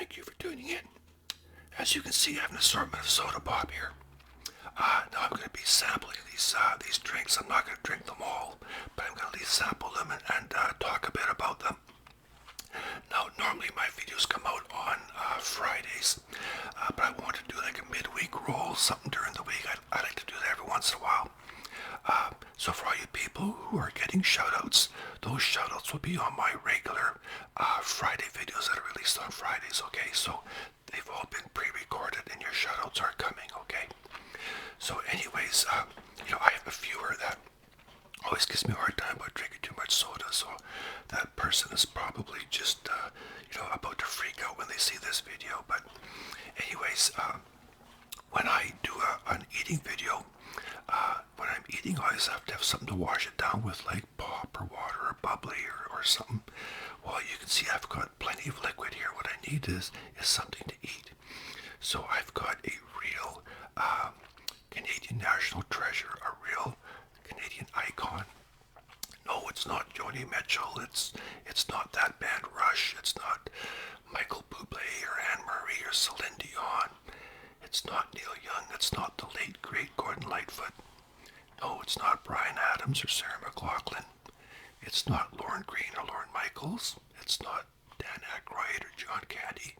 thank you for tuning in. As you can see, I have an assortment of soda pop here. Now I'm going to be sampling these drinks. I'm not going to drink them all, but I'm going to at least sample them and talk a bit about them. Now, normally my videos come out on Fridays, but I want to do like a midweek roll, something during the week. I like to do that every once in a while. So for all you people who are getting shoutouts, those shoutouts will be on my regular Friday videos that are released on Fridays, okay? So they've all been pre-recorded and your shoutouts are coming, okay? So anyways, I have a viewer that always gives me a hard time about drinking too much soda, so that person is probably just, about to freak out when they see this video. But anyways, when I do an eating video, when I'm eating, I always have to have something to wash it down with, like pop or water or bubbly or something. Well, you can see I've got plenty of liquid here. What I need is something to eat. So I've got a real Canadian national treasure, a real Canadian icon. No, it's not Joni Mitchell. It's not that band Rush. It's not Michael Bublé or Anne Marie or Celine Dion. It's not Neil Young. It's not the late great Gordon Lightfoot. No, it's not Bryan Adams or Sarah McLachlan. It's not Lauren Green or Lorne Michaels. It's not Dan Aykroyd or John Candy.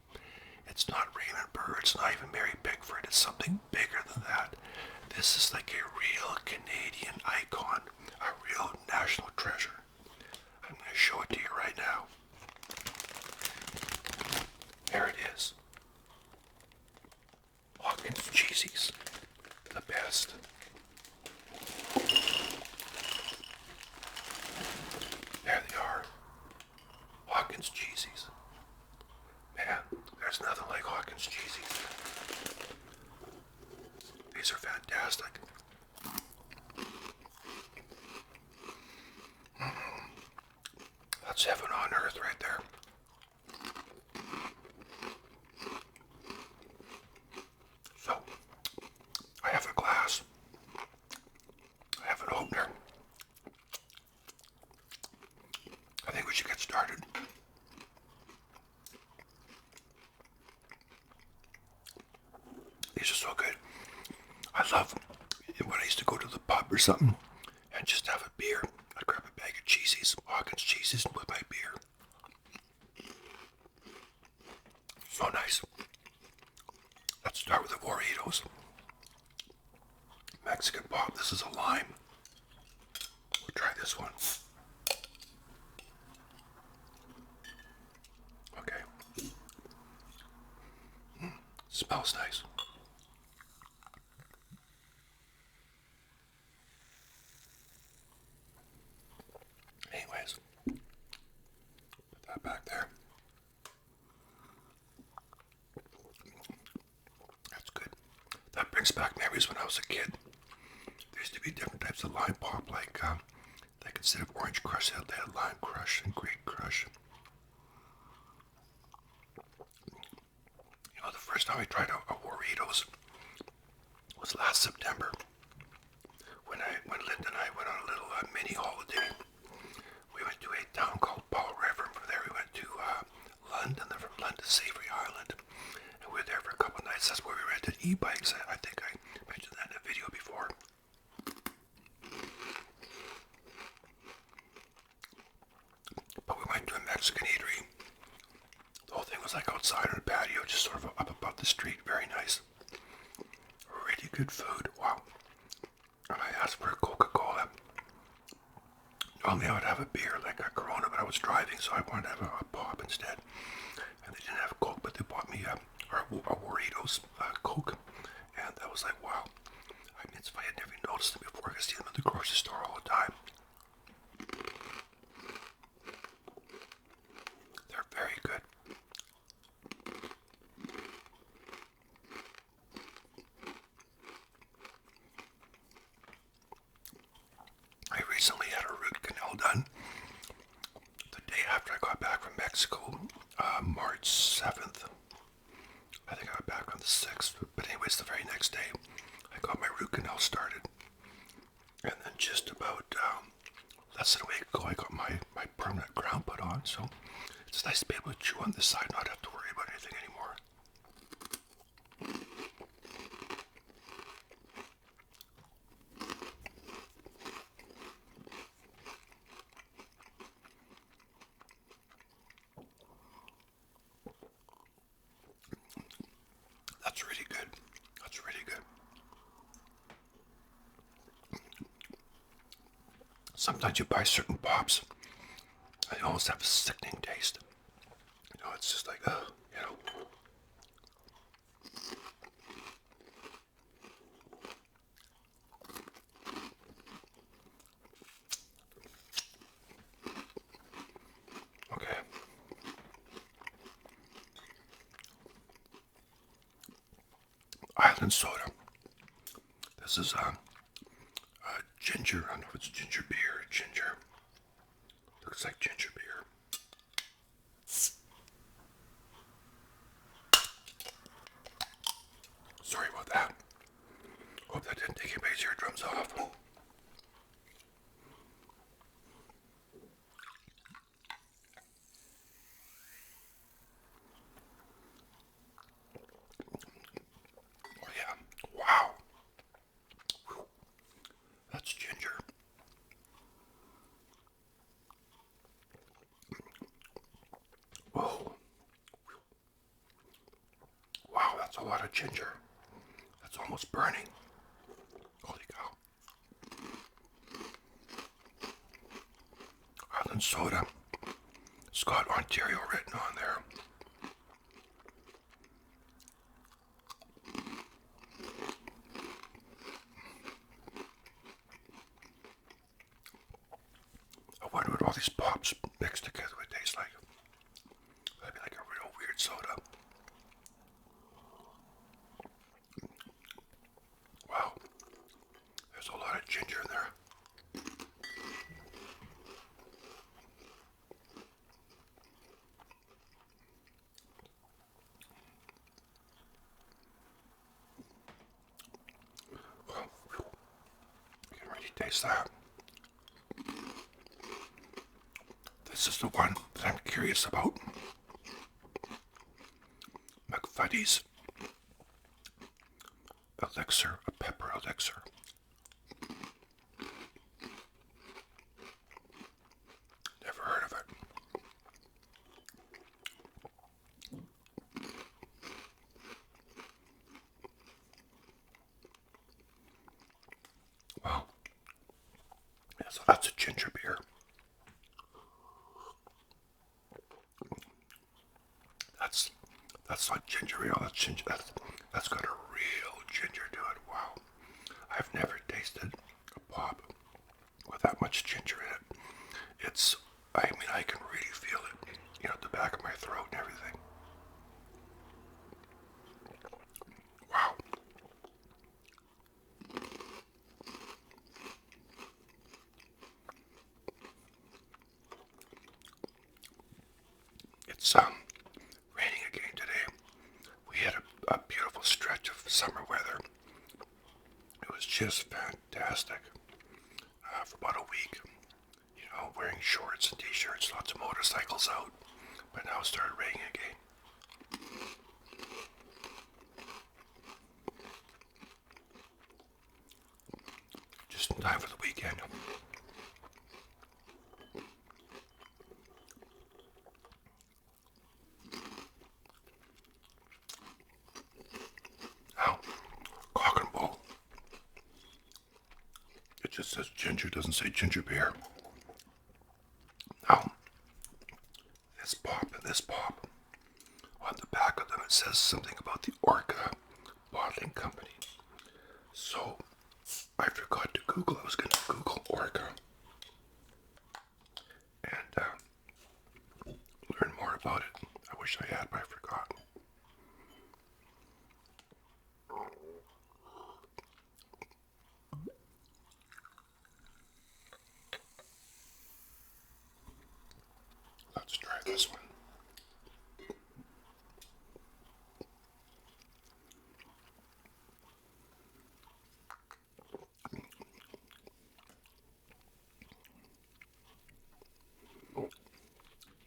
It's not Raymond Burr. It's not even Mary Pickford. It's something bigger than that. This is like a real Canadian icon, a real national treasure. I'm going to show it to you right now. There it is. Hawkins Cheezies, the best. There they are. Hawkins Cheezies. Man, there's nothing like Hawkins Cheezies. These are fantastic. That's heaven on earth right there. So, I have a glass. I have an opener. I think we should get started. These are so good. I love when I used to go to the pub or something and just have a beer. I'd grab a bag of cheesies, Hawkins Cheezies, with my beer. So nice. Let's start with the JARRITOS. Mexican pop. This is a lime. We'll try this one. Okay. Smells nice. Anyways, put that back there. That's good. That brings back memories when I was a kid. There used to be different types of lime pop, like instead of orange crush, they had lime crush and grape crush. The first time I tried a JARRITOS was last September when Linda and I went on a little mini holiday. We went to a town called Paul River. From there we went to London, then from London to Savory Island. And we were there for a couple of nights. That's where we rented e-bikes. I think I mentioned that in a video before. But we went to a Mexican eatery. The whole thing was like outside on a patio, just sort of up above the street. Very nice. Really good food. Wow. And I asked for a Coca-Cola. Normally I would have a beer like a Corona, but I was driving, so I wanted to have a pop instead. And they didn't have Coke, but they bought me a JARRITOS Coke. And that was like, wow. I mean, it's funny, I'd never noticed them before. I see them at the grocery store all the time. They're very good. I recently had a root canal done the day after I got back from Mexico, March 7th. I think I got back on the 6th, but anyways, the very next day, I got my root canal started. And then just about less than a week ago, I got my permanent crown put on, so it's nice to be able to chew on this side, not have to worry about anything anymore. Sometimes you buy certain pops, they almost have a sickening taste. You know, it's just like, you know. Okay. Island soda. This is ginger. I don't know if it's ginger beer or ginger. Looks like ginger beer. Sorry about that. Hope that didn't take anybody's eardrums off. Oh yeah. Wow. Whew. That's ginger. Whoa. Wow, that's a lot of ginger. That's almost burning. Holy cow. Island soda. It's got Ontario written on there. I wonder what all these pops mixed together would taste like. That'd be like a real weird soda. Wow. There's a lot of ginger in there. Well, you can really taste that. This is the one that I'm curious about. McFuddy's elixir, a pepper elixir. Never heard of it. Wow. Yeah, so that's a ginger beer. That's not ginger ale, that's ginger. That's got a real ginger to it. Wow. I've never tasted a pop with that much ginger in it. I mean, I can really feel it, you know, at the back of my throat and everything. Wow. It's raining again today. We had a beautiful stretch of summer weather. It was just fantastic for about a week. You know, wearing shorts and t-shirts, lots of motorcycles out. But now it started raining again. Just in time for the weekend. Now, cock and bull. It just says ginger, doesn't say ginger beer. Now, this pop and this pop, on the back of them it says something about the Orca bottling company. So, I forgot to Google. I was going to Google Orca and learn more about it. I wish I had, but I forgot. Let's try this one.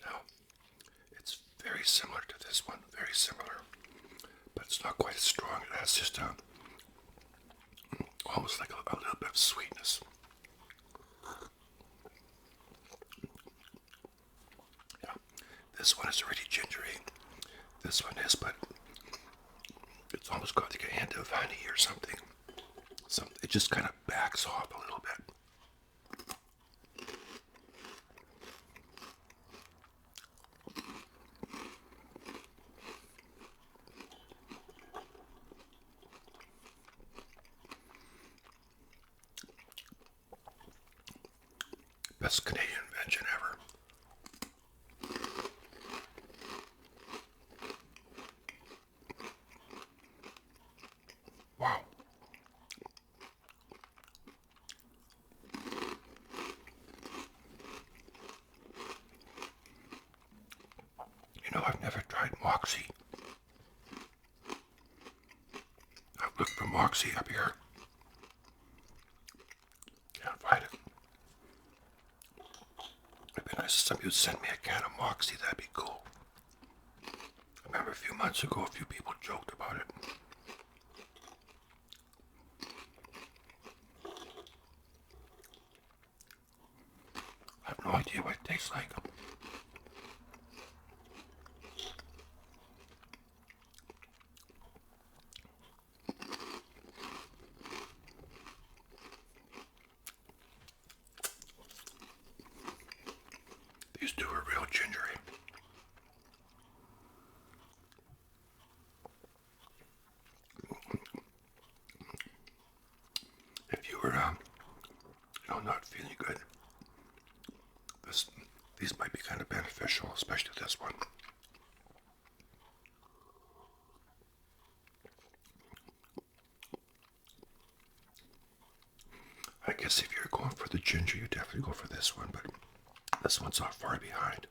Now, it's very similar to this one, very similar, but it's not quite as strong. It has just almost like a little bit of sweetness. Yeah, this one is already gingery. This one is, but it's almost got like a hint of honey or something. It just kind of backs off a little bit. Best Canadian invention ever. Wow. You know, I've never tried Moxie. I've looked for Moxie up here. Can't find it. It'd be nice if somebody would send me a can of Moxie. That'd be cool. I remember a few months ago, a few people joked about it. I have no idea what it tastes like. These two are real gingery. If you were, not feeling good, these might be kind of beneficial, especially this one. I guess if you're going for the ginger, you definitely go for this one, but this one's not far behind.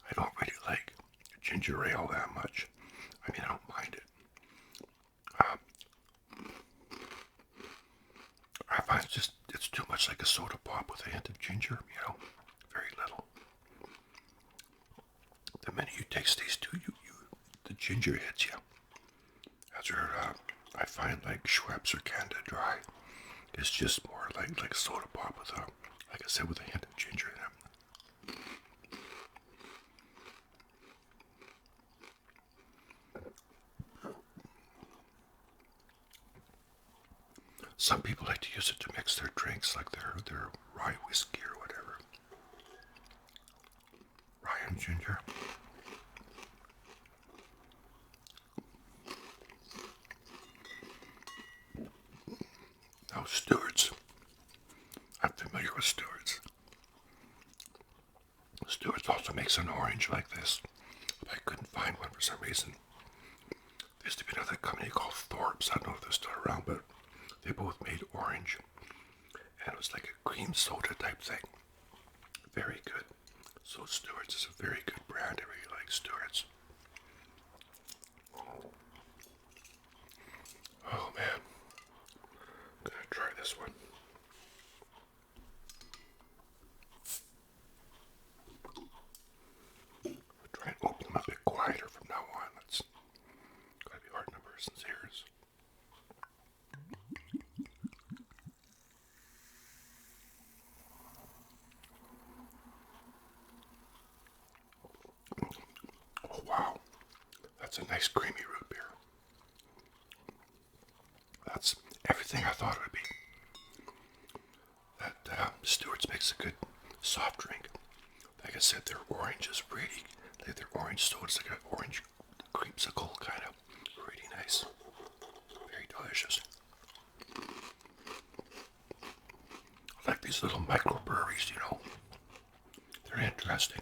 I don't really like ginger ale that much. I mean, I don't mind it. I find it's too much like a soda pop with a hint of ginger, very little. The minute you taste these two, the ginger hits you. As I find like Schweppes or Canada Dry is just more like soda pop with like I said, with a hint of ginger in it. Some people like to use it to mix their drinks, like their rye whiskey or whatever. Rye and ginger. Now Stewart's. I'm familiar with Stewart's. Stewart's also makes an orange like this, but I couldn't find one for some reason. There used to be another company called Thorpe's. I don't know if they're still around, but they both made orange. And it was like a cream soda type thing. Very good. So Stewart's is a very good brand. I really like Stewart's. Oh man. I'm gonna try this one. I'll try and open them a bit quieter from now on. That's gotta be hard on a person's ears. Oh wow, that's a nice creamy root beer. That's everything I thought it would be. That Stewart's makes a good soft drink. Like I said, their orange is really, like their orange soda's like an orange creamsicle kind of. Really nice. Very delicious. I like these little microbreweries, They're interesting.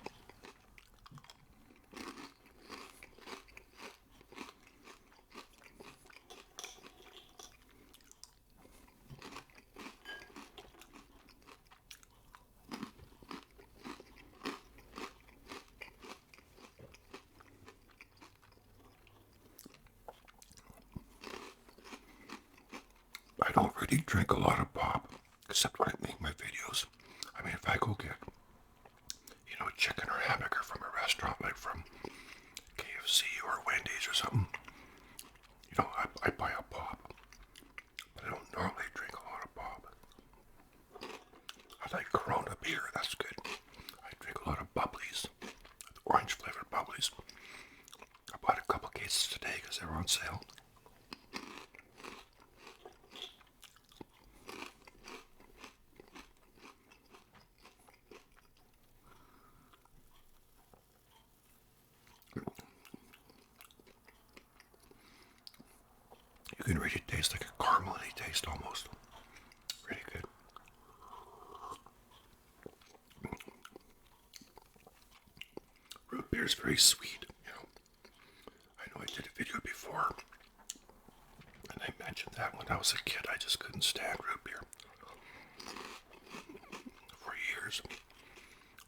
I don't really drink a lot of pop, except when I make my videos. I mean, if I go get, chicken or hamburger from a restaurant, like from KFC or Wendy's or something, I buy a pop. But I don't normally drink a lot of pop. I like Corona beer, that's good. I drink a lot of bubblies, orange flavored bubblies. I bought a couple cases today because they were on sale. can really taste like a caramely taste almost. Really good. Root beer is very sweet, you know. I know I did a video before, and I mentioned that when I was a kid, I just couldn't stand root beer for years.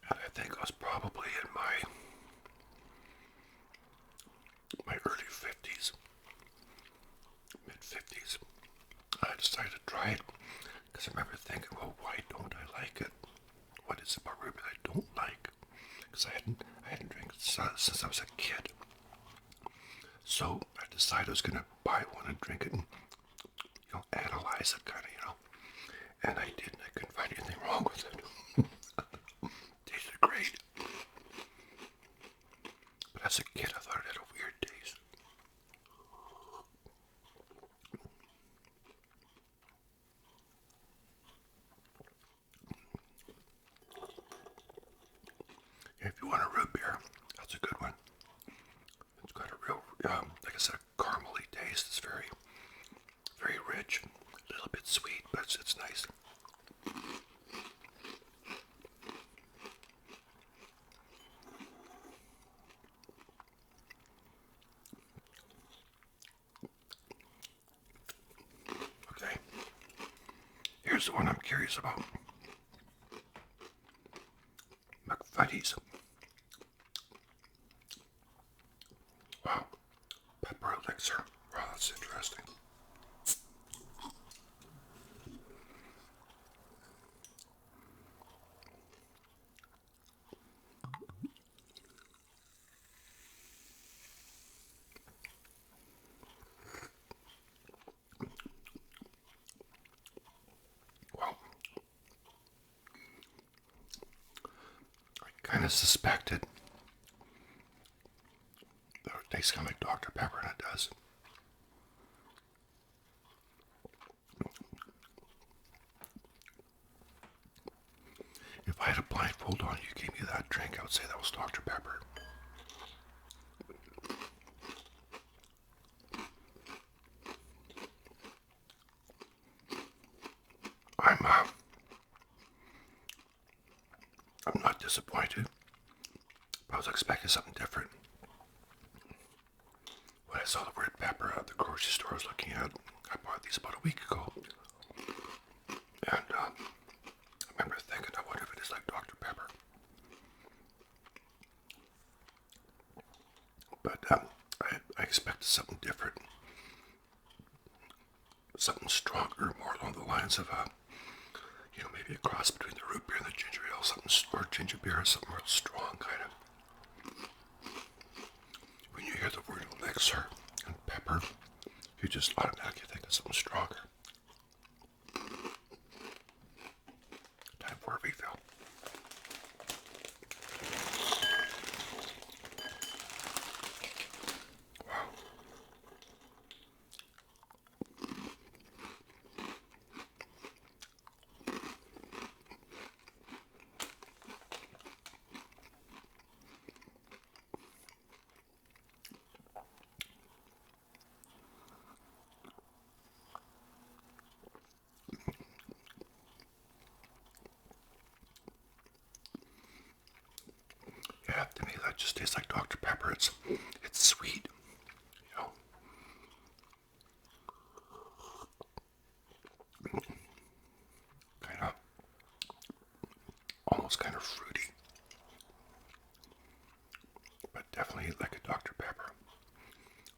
And I think I was probably in my early 50s, mid 50s. I decided to try it because I remember thinking, well, why don't I like it? What is it about root beer I don't like? Because I hadn't drank since I was a kid. So I decided I was gonna buy one and drink it and, you know, analyze it kind of, you know. And I did, and I couldn't find anything wrong with it. Tasted great. But as a kid, I thought it had a weird taste. If you want a root beer, that's a good one. It's got a real, like I said, a caramely taste. It's very, very rich, a little bit sweet, but it's nice. Okay, here's the one I'm curious about. McFuddy's. Wow, pepper elixir. Wow, that's interesting. Well, I kind of suspected that it tastes kind of like Dr. Pepper, and it does. If I had a blindfold on, you gave me that drink, I would say that was Dr. Pepper. I'm not disappointed. I was expecting something different. When I saw the word pepper at the grocery store I was looking at, I bought these about a week ago. And I remember thinking, I wonder if it is like Dr. Pepper. But I expected something different. Something stronger, more along the lines of, you know, maybe a cross between the root beer and the ginger ale, something, or ginger beer, something real strong, kind of. When you hear the word elixir and pepper, you just automatically think of something stronger. Time for a refill. Wow. Yeah, to me that just tastes like Dr. Pepper. It's sweet, you know. Kind of, almost kind of fruity, but definitely like a Dr. Pepper.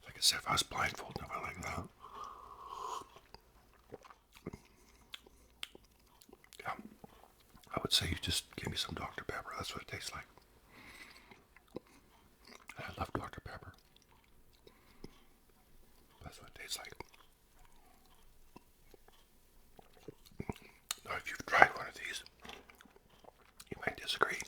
Like I said, if I was blindfolded, if I like that. Yeah, I would say you just give me some Dr. Pepper. That's what it tastes like. And I love Dr. Pepper. That's what it tastes like. Now, if you've tried one of these, you might disagree.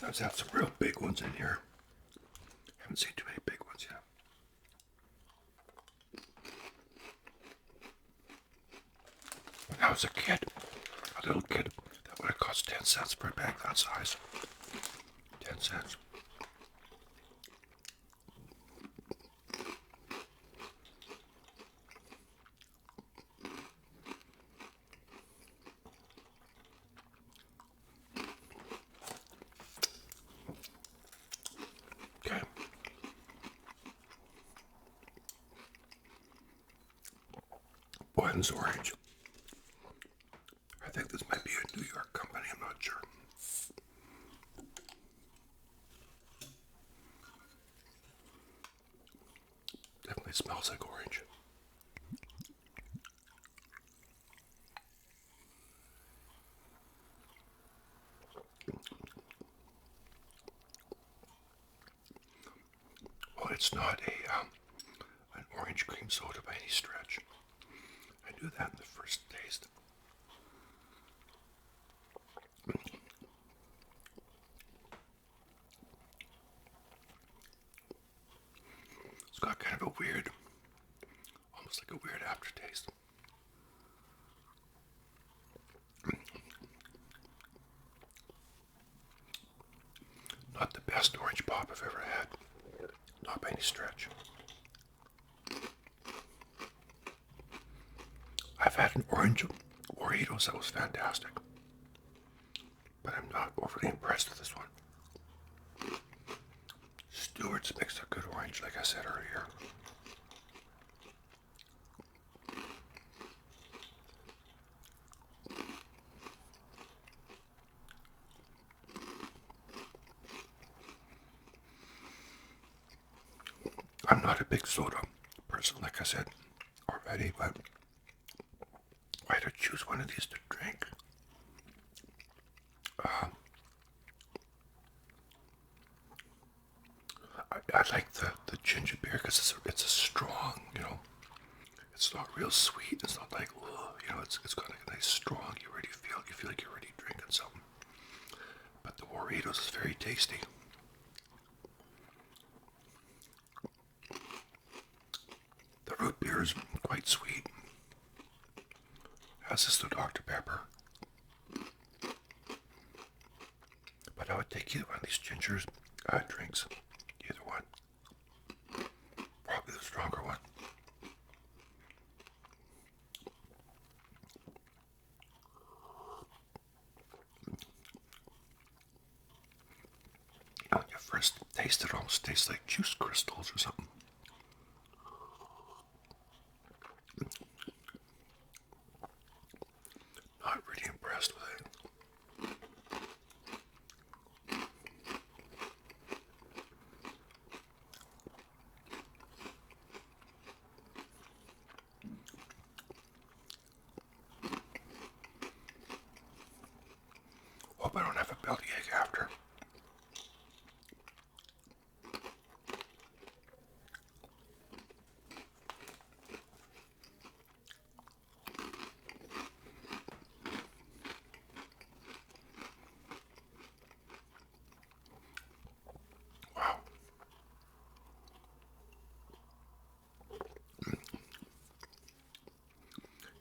sometimes have some real big ones in here. Haven't seen too many big ones yet. When I was a kid, a little kid, that would have cost 10 cents for a bag that size. 10 cents. Okay. BOYLAN's orange. I think this might be a New York company, I'm not sure. Definitely smells like orange. Well, it's not an orange cream soda by any stretch. I knew that in the first taste. It's got kind of a weird, almost like a weird aftertaste. Not the best orange pop I've ever had. Not by any stretch. I've had an orange JARRITOS that was fantastic. But I'm not overly impressed with this one. STEWARTS makes a good orange, like I said earlier. I'm not a big soda person, like I said already, but if I had to choose one of these to drink, I like the ginger beer because it's a strong, you know, it's not real sweet. It's not like, you know, it's got like a nice strong. You feel like you're already drinking something. But the JARRITOS is very tasty. The root beer is quite sweet, as is the Dr. Pepper. But I would take either one of these ginger drinks. Either one. Probably the stronger one. When you first taste it, it almost tastes like juice crystals or something. Not really impressed with it. Hope I don't have a bellyache after. Wow.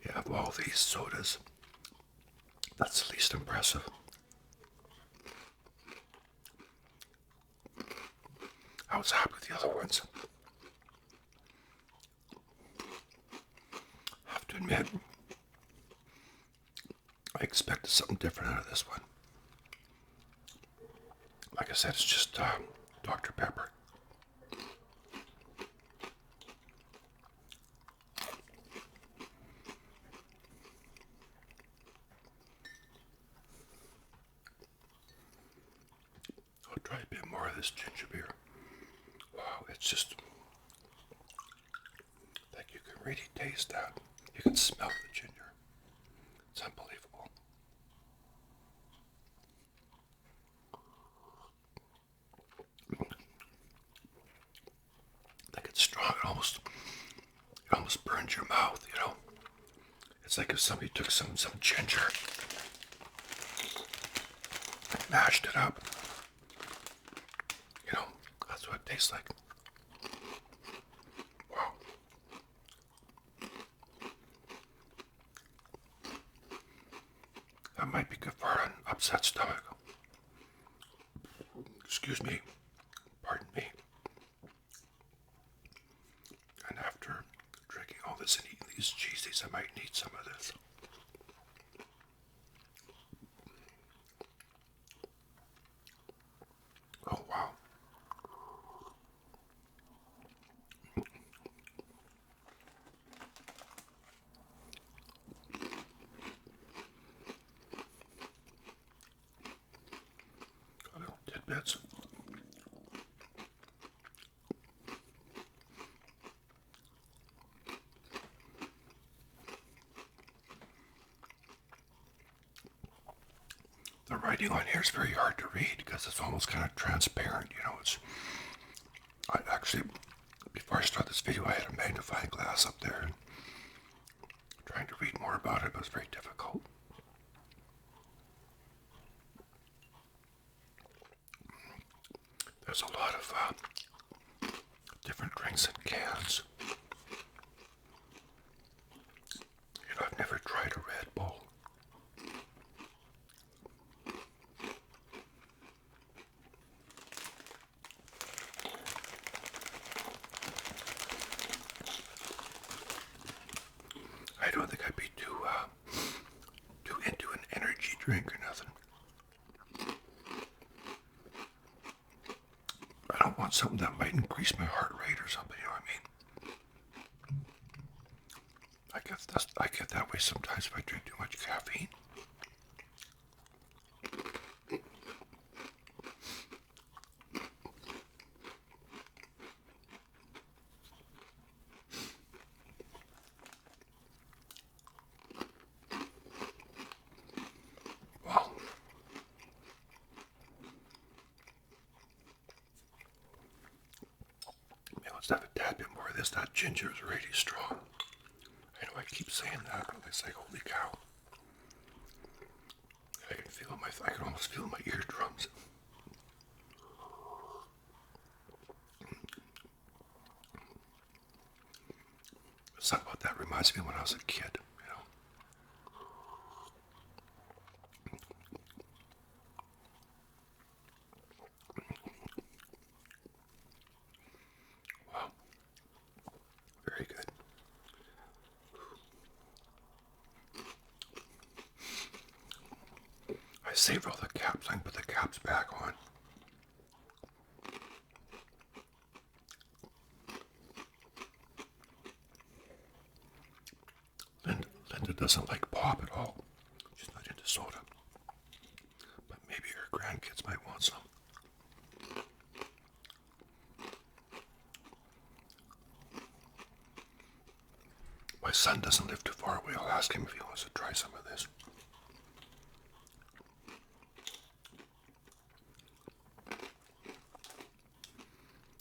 Yeah, of all these sodas, that's the least impressive. I was happy with the other ones. I have to admit, I expected something different out of this one. Like I said, it's just Dr. Pepper. I'll try a bit more of this ginger beer. Wow, it's just like you can really taste that. You can smell the ginger. It's unbelievable. Like it's strong. It almost burns your mouth, you know. It's like if somebody took some ginger and mashed it up tastes like. Wow. That might be good for an upset stomach. Excuse me. Pardon me. And after drinking all this and eating these cheesies, I might need some of this. Oh, wow. Little tidbits. The writing on here is very hard to read because it's almost kind of transparent, you know. I actually, before I started this video, I had a magnifying glass up there and trying to read more about it, but it was very difficult. There's a lot of different drinks in cans. You know, I've never tried a Red Bull. I don't think I'd be too into an energy drink or nothing. I don't want something that might increase my heart rate or something, you know what I mean? I get that way sometimes if I drink too much caffeine. Well, let's have a tad bit more of this. That ginger is really strong. I know I keep saying that, but it's like, holy cow. I can almost feel my eardrums. Something about that reminds me of when I was a kid, you know. Wow. Very good. I saved all the caps. I can put the caps back on. Linda doesn't like pop at all. She's not into soda. But maybe her grandkids might want some. My son doesn't live too far away. I'll ask him if he wants to try some of this.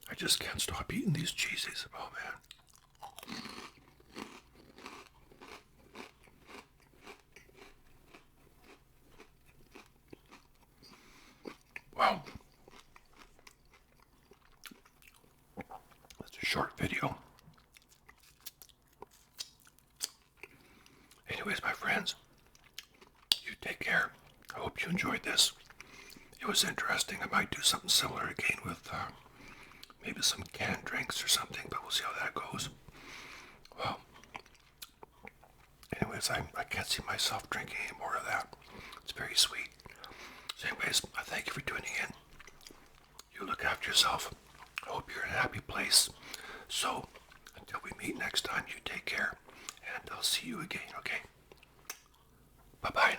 I just can't stop eating these cheesies. Oh, man. Wow. That's a short video. Anyways, my friends, you take care. I hope you enjoyed this. It was interesting. I might do something similar again with maybe some canned drinks or something, but we'll see how that goes. Well, anyways, I can't see myself drinking any more of that. It's very sweet. So anyways, I thank you for tuning in. You look after yourself. I hope you're in a happy place. So, until we meet next time, you take care. And I'll see you again, okay? Bye-bye now.